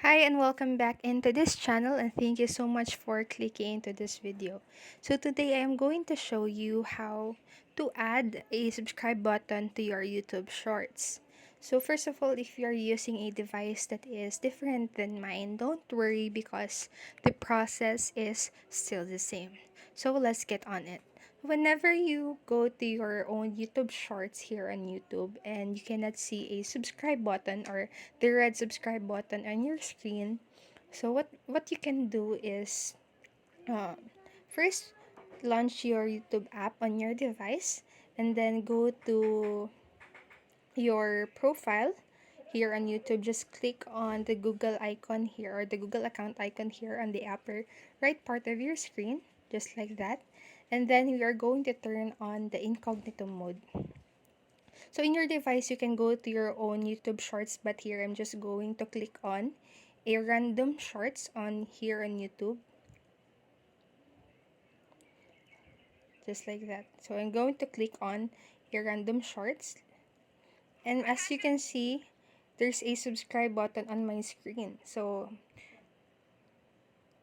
Hi and welcome back into this channel, and thank you so much for clicking into this video. So today I am going to show you how to add a subscribe button to your YouTube Shorts. So first of all, if you're using a device that is different than mine, don't worry because the process is still the same. So let's get on it. Whenever you go to your own YouTube Shorts here on YouTube and you cannot see a subscribe button or the red subscribe button on your screen, so what you can do is uh, first launch your YouTube app on your device and then go to your profile here on YouTube. Just click on the Google icon here or the Google account icon here on the upper right part of your screen, just like that. And then we are going to turn on the incognito mode. So in your device, you can go to your own YouTube Shorts, but here I'm just going to click on a random shorts on here on YouTube, just like that. So I'm going to click on a random shorts, and as you can see, there's a subscribe button on my screen. So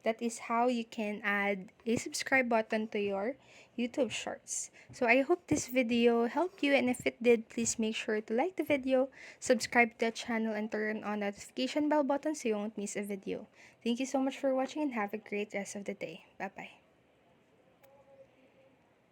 that is how you can add a subscribe button to your YouTube Shorts. So I hope this video helped you, and if it did, please make sure to like the video, subscribe to the channel, and turn on notification bell button so you won't miss a video. Thank you so much for watching and have a great rest of the day. Bye-bye.